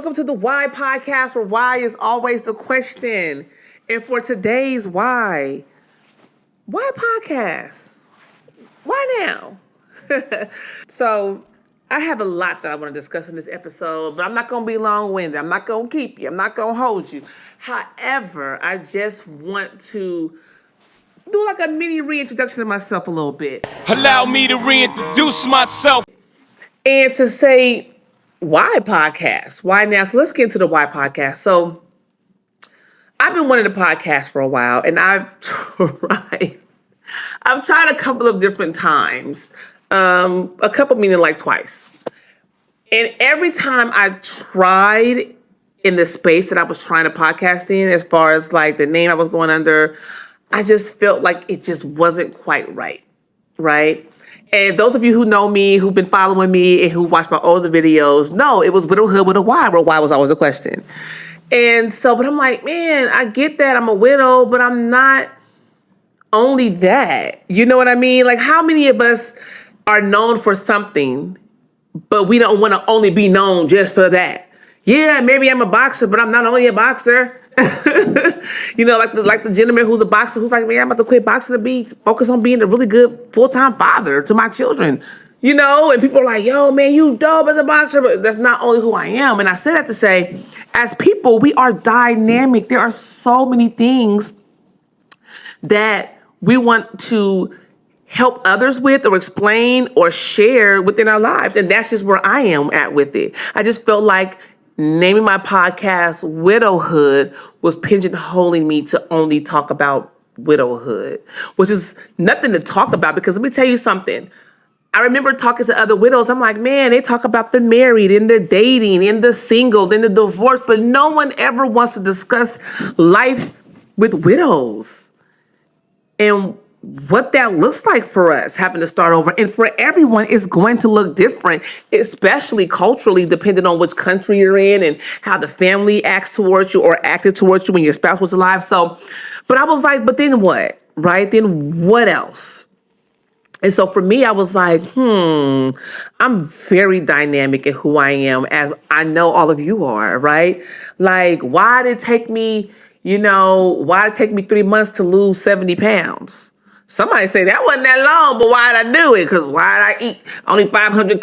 welcome to the Why Podcast, where why is always the question. And for today's why podcast? Why now? So I have a lot that I want to discuss in this episode, but I'm not going to be long-winded. I'm not going to keep you. I'm not going to hold you. However, I just want to do like a mini reintroduction of myself a little bit. Allow me to reintroduce myself. And to say, why podcast? Why now? So let's get into the why podcast. So I've been wanting a podcast for a while, and I've tried a couple of different times. A couple meaning like twice. And every time I tried in the space that I was trying to podcast in, as far as like the name I was going under, I just felt like it just wasn't quite right. Right? And those of you who know me, who've been following me, and who watch my older videos, know it was widowhood with a Y, where Y was always a question. And so, but I'm like, man, I get that I'm a widow, but I'm not only that. You know what I mean? Like, how many of us are known for something, but we don't want to only be known just for that? Yeah, maybe I'm a boxer, but I'm not only a boxer. You know, like the gentleman who's a boxer who's like, man, I'm about to quit boxing to focus on being a really good full-time father to my children. You know, and people are like, yo, man, you dope as a boxer, but that's not only who I am. And I say that to say, as people, we are dynamic. There are so many things that we want to help others with or explain or share within our lives. And that's just where I am at with it. I just felt like naming my podcast Widowhood was pigeonholing me to only talk about widowhood, which is nothing to talk about, because let me tell you something. I remember talking to other widows. I'm like, man, they talk about the married and the dating and the single and the divorce, but no one ever wants to discuss life with widows and what that looks like for us having to start over. And for everyone, it's going to look different, especially culturally, depending on which country you're in and how the family acts towards you or acted towards you when your spouse was alive. So, but I was like, but then what, right? Then what else? And so for me, I was like, I'm very dynamic in who I am, as I know all of you are, right? Like, why did it take me 3 months to lose 70 pounds? Somebody say that wasn't that long, but why did I do it? Because why did I eat only 500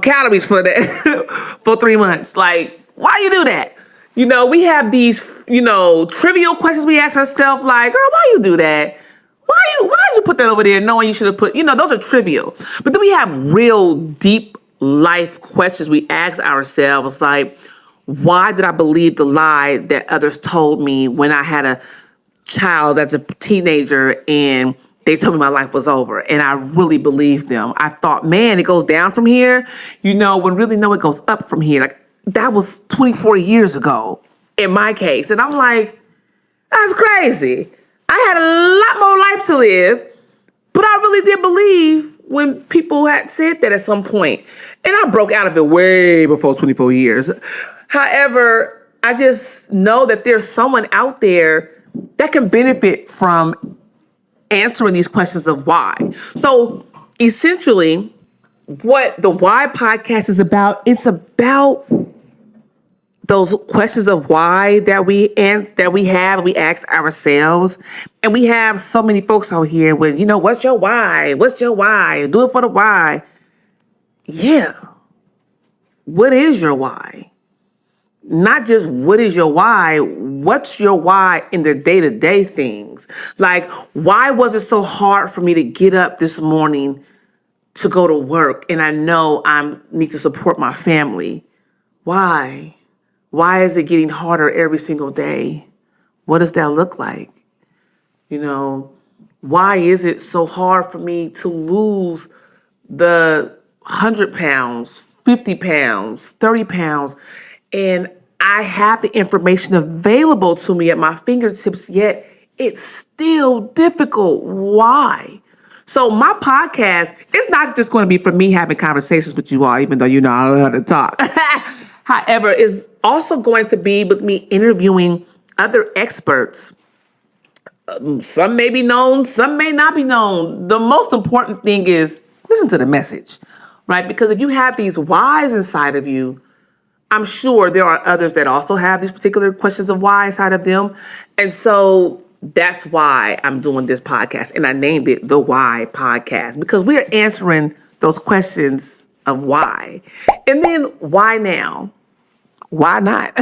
calories for that for 3 months? Like, why you do that? You know, we have these, trivial questions we ask ourselves, like, girl, why you do that? Why did you put that over there knowing you should have put, those are trivial. But then we have real deep life questions we ask ourselves, like, why did I believe the lie that others told me when I had a child that's a teenager and they told me my life was over, and I really believed them? I thought, man, it goes down from here, when really, no, it goes up from here. Like, that was 24 years ago in my case. And I'm like, that's crazy. I had a lot more life to live, but I really did believe when people had said that at some point. And I broke out of it way before 24 years. However, I just know that there's someone out there that can benefit from answering these questions of why. So essentially, what the Why podcast is about, it's about those questions of why that we ask ourselves. And we have so many folks out here with, what's your why? What's your why? Do it for the why. Yeah. What is your why? Not just what is your why, what's your why in the day-to-day things? Like, why was it so hard for me to get up this morning to go to work and I know I need to support my family? Why? Why is it getting harder every single day? What does that look like? Why is it so hard for me to lose the 100 pounds, 50 pounds, 30 pounds? And I have the information available to me at my fingertips, yet it's still difficult. Why? So my podcast is not just going to be for me having conversations with you all, even though I don't know how to talk. However, it's also going to be with me interviewing other experts. Some may be known, some may not be known. The most important thing is listen to the message, right? Because if you have these whys inside of you, I'm sure there are others that also have these particular questions of why inside of them. And so that's why I'm doing this podcast. And I named it the Why Podcast, because we are answering those questions of why. And then why now? Why not?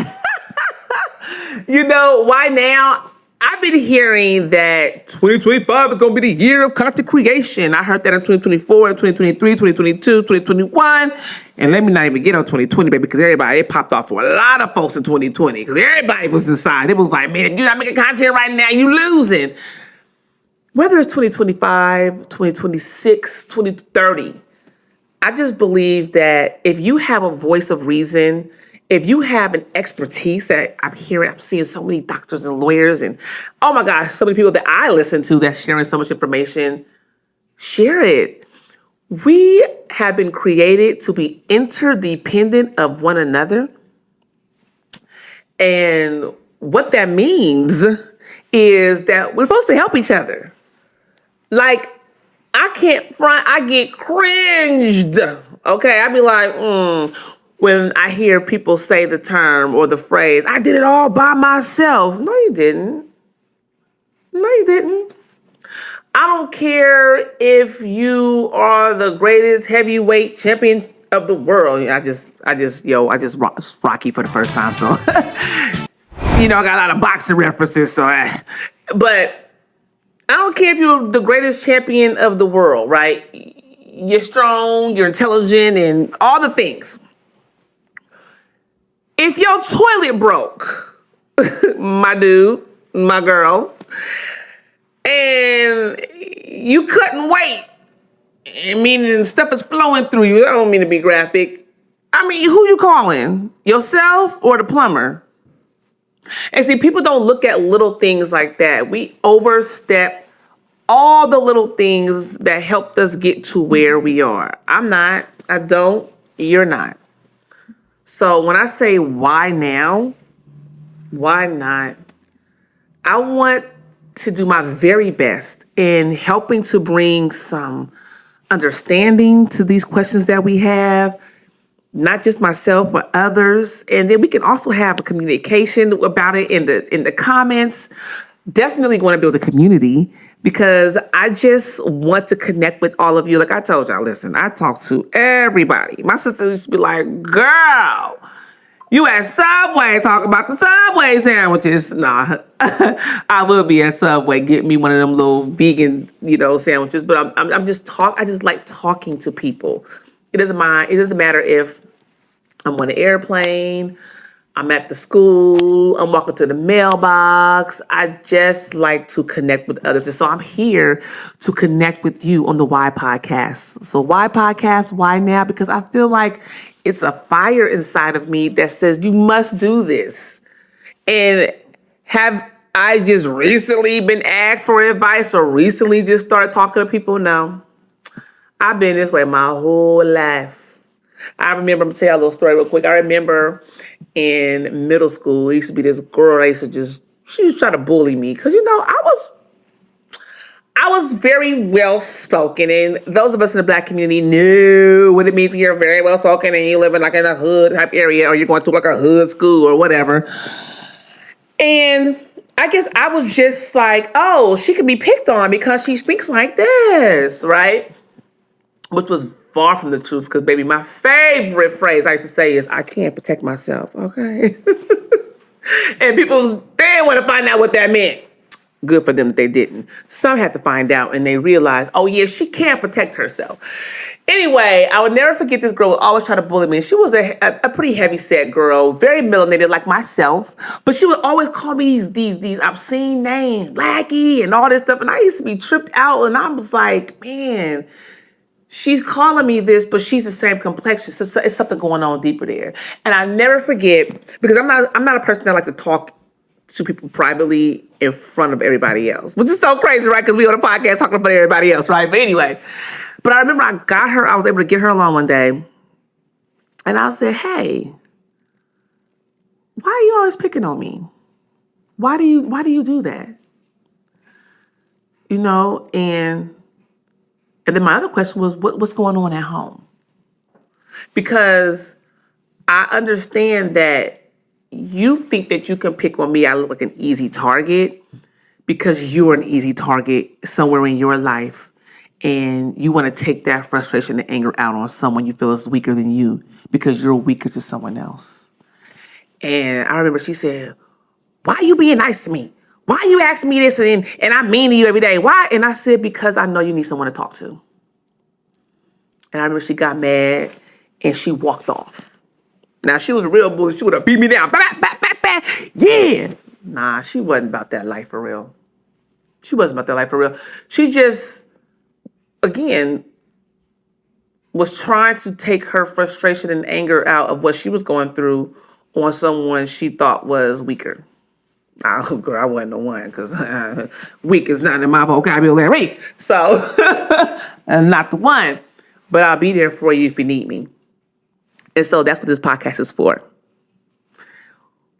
Why now? I've been hearing that 2025 is going to be the year of content creation. I heard that in 2024, 2023, 2022, 2021. And let me not even get on 2020, baby, because it popped off for a lot of folks in 2020, because everybody was inside. It was like, man, if you're not making content right now, you losing. Whether it's 2025, 2026, 2030, I just believe that if you have a voice of reason, if you have an expertise that I'm seeing so many doctors and lawyers and, oh my gosh, so many people that I listen to that's sharing so much information, share it. We have been created to be interdependent of one another. And what that means is that we're supposed to help each other. Like, I can't front, I get cringed. Okay, I be like, when I hear people say the term or the phrase, I did it all by myself. No, you didn't. No, you didn't. I don't care if you are the greatest heavyweight champion of the world. I just Rocky for the first time. So, I got a lot of boxing references. But I don't care if you're the greatest champion of the world, right? You're strong, you're intelligent, and all the things. If your toilet broke, my dude, my girl, and you couldn't wait, meaning stuff is flowing through you. I don't mean to be graphic. I mean, who you calling? Yourself or the plumber? And see, people don't look at little things like that. We overstep all the little things that helped us get to where we are. I'm not. I don't. You're not. So when I say why now, why not? I want to do my very best in helping to bring some understanding to these questions that we have, not just myself, but others. And then we can also have a communication about it in the comments. Definitely want to build a community, because I just want to connect with all of you. Like I told y'all, listen, I talk to everybody. My sister used to be like, girl, you at Subway talking about the Subway sandwiches. Nah, I will be at Subway. Get me one of them little vegan, sandwiches. But I just like talking to people. It doesn't matter if I'm on an airplane, I'm at the school, I'm walking to the mailbox. I just like to connect with others. And so I'm here to connect with you on the Why Podcast. So why podcast? Why now? Because I feel like it's a fire inside of me that says you must do this. And have I just recently been asked for advice or recently just started talking to people? No. I've been this way my whole life. I remember, I'm going to tell you a little story real quick. I remember in middle school, there used to be this girl that she used to try to bully me. Because, I was very well-spoken. And those of us in the Black community know what it means when you're very well-spoken and you live in a hood type area, or you're going to a hood school or whatever. And I guess I was just like, oh, she could be picked on because she speaks like this, right? Which was far from the truth, because, baby, my favorite phrase I used to say is, I can't protect myself, okay? And people, they didn't want to find out what that meant. Good for them that they didn't. Some had to find out, and they realized, oh, yeah, she can't protect herself. Anyway, I would never forget this girl would always try to bully me. She was a pretty heavy-set girl, very melanated like myself, but she would always call me these obscene names, Blackie and all this stuff, and I used to be tripped out, and I was like, man, she's calling me this, but she's the same complexion. So it's something going on deeper there. And I never forget, because I'm not a person that like to talk to people privately in front of everybody else, which is so crazy, right? Because we on a podcast talking about everybody else, right? But anyway, I remember I was able to get her along one day, and I said, hey, why are you always picking on me? Why do you do that? And then my other question was, what's going on at home? Because I understand that you think that you can pick on me. I look like an easy target because you're an easy target somewhere in your life. And you want to take that frustration and anger out on someone you feel is weaker than you because you're weaker to someone else. And I remember she said, why are you being nice to me? Why are you asking me this and I'm mean to you every day? Why? And I said, because I know you need someone to talk to. And I remember she got mad and she walked off. Now, she was a real bully. She would have beat me down. Bah, bah, bah, bah. Yeah. Nah, she wasn't about that life for real. She wasn't about that life for real. She just, again, was trying to take her frustration and anger out of what she was going through on someone she thought was weaker. Oh, girl, I wasn't the one because weak is not in my vocabulary. So, I'm not the one. But I'll be there for you if you need me. And so that's what this podcast is for.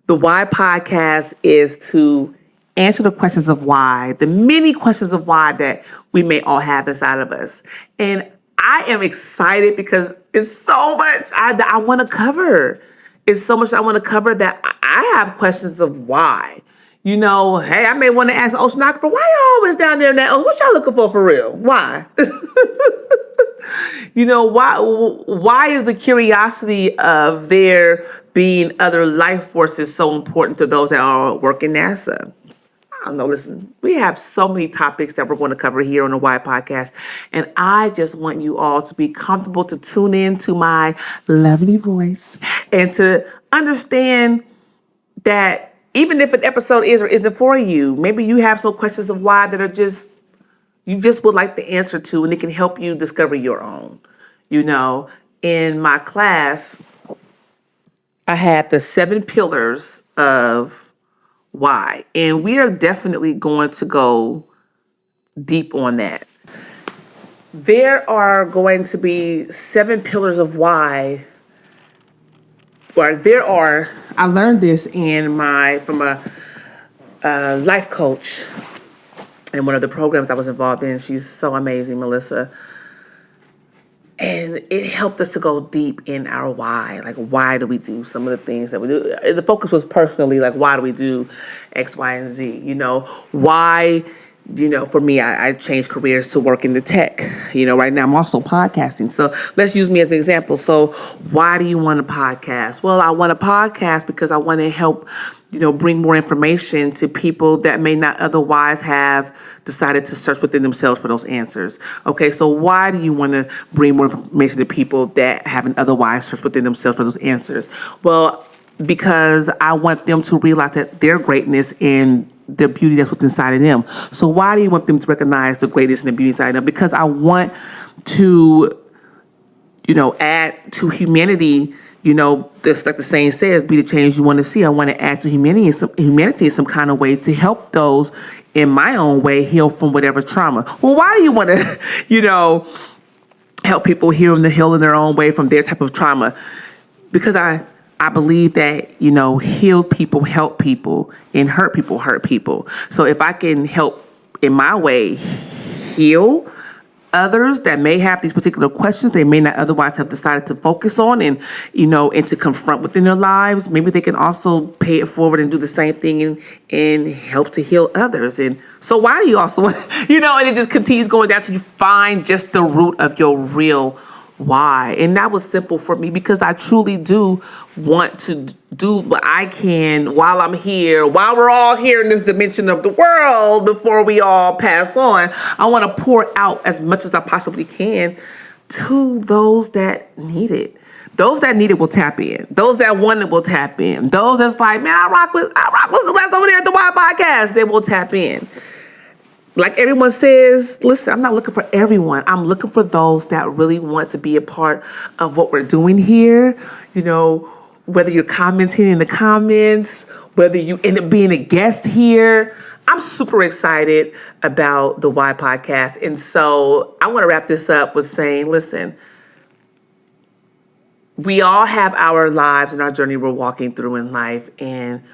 The Why podcast is to answer the questions of why, the many questions of why that we may all have inside of us. And I am excited because it's so much I want to cover. It's so much I want to cover that I have questions of why. You know, hey, I may want to ask oceanographer, why y'all always down there in that? What y'all looking for real? Why? You know, why is the curiosity of there being other life forces so important to those that are working NASA? I don't know, listen, we have so many topics that we're going to cover here on the Why Podcast. And I just want you all to be comfortable to tune in to my lovely voice and to understand that even if an episode is or isn't for you, maybe you have some questions of why that are just, you just would like the answer to, and it can help you discover your own. You know, in my class, I had the 7 pillars of why, and we are definitely going to go deep on that. There are going to be 7 pillars of why, or I learned this from a life coach in one of the programs I was involved in. She's so amazing, Melissa. And it helped us to go deep in our why. Like, why do we do some of the things that we do? The focus was personally, like, why do we do X, Y, and Z? You know, why, you know, for me, I changed careers to work in the tech. You know, right now I'm also podcasting. So let's use me as an example. So why do you want a podcast? Well, I want a podcast because I want to help, you know, bring more information to people that may not otherwise have decided to search within themselves for those answers. Okay, so why do you want to bring more information to people that haven't otherwise searched within themselves for those answers? Well, because I want them to realize that their greatness and the beauty that's within inside of them. So why do you want them to recognize the greatness and the beauty inside of them? Because I want to, you know, add to humanity. You know, just like the saying says, be the change you want to see. I want to add to humanity in some kind of way to help those in my own way heal from whatever trauma. Well, why do you want to, you know, help people heal in their own way from their type of trauma? Because I believe that, you know, healed people help people and hurt people. So if I can help in my way heal others that may have these particular questions they may not otherwise have decided to focus on and, you know, and to confront within their lives, maybe they can also pay it forward and do the same thing and help to heal others. And so why do you also, you know, and it just continues going down till you find just the root of your real why. And that was simple for me because I truly do want to do what I can while I'm here, while we're all here in this dimension of the world before we all pass on. I want to pour out as much as I possibly can to those that need it. Those that need it will tap in. Those that want it will tap in. Those that's like, man, I rock with Celeste over there at the Wild Podcast. They will tap in. Like everyone says, listen, I'm not looking for everyone. I'm looking for those that really want to be a part of what we're doing here. You know, whether you're commenting in the comments, whether you end up being a guest here. I'm super excited about the Why Podcast. And so I want to wrap this up with saying, listen, we all have our lives and our journey we're walking through in life. And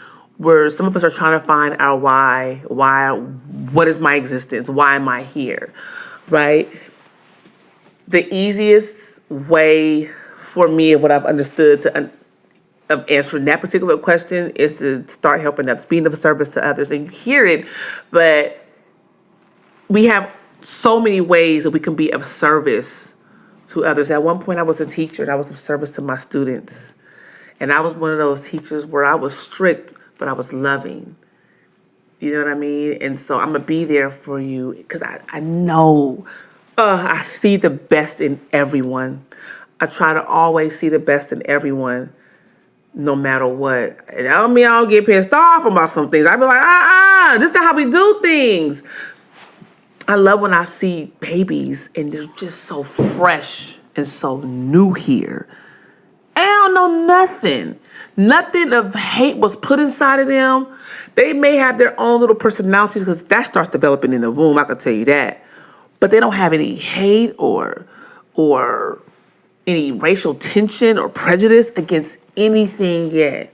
some of us are trying to find our why, what is my existence? Why am I here? Right? The easiest way for me of what I've understood of answering that particular question is to start helping others, being of service to others. And you hear it, but we have so many ways that we can be of service to others. At one point, I was a teacher and I was of service to my students. And I was one of those teachers where I was strict, but I was loving. You know what I mean? And so I'm going to be there for you because I know I see the best in everyone. I try to always see the best in everyone, no matter what. And I don't mean I don't get pissed off about some things. I be like, this is not how we do things. I love when I see babies and they're just so fresh and so new here. I don't know nothing. Nothing of hate was put inside of them. They may have their own little personalities because that starts developing in the womb, I can tell you that. But they don't have any hate or any racial tension or prejudice against anything yet.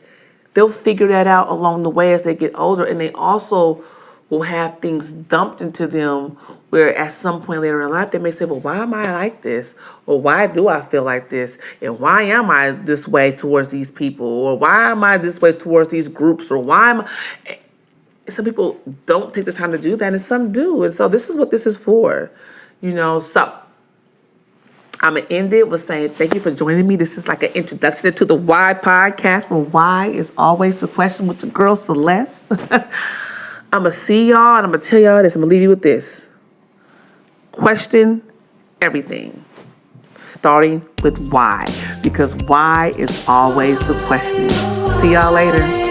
They'll figure that out along the way as they get older, and they also will have things dumped into them where at some point later in life they may say, well, why am I like this? Or why do I feel like this? And why am I this way towards these people? Or why am I this way towards these groups? Or why am I... Some people don't take the time to do that, and some do. And so this is what this is for, So I'm going to end it with saying thank you for joining me. This is like an introduction to the Why podcast, where why is always the question with your girl Celeste. I'm going to see y'all, and I'm going to tell y'all this. I'm going to leave you with this. Question everything, starting with why, because why is always the question. See y'all later.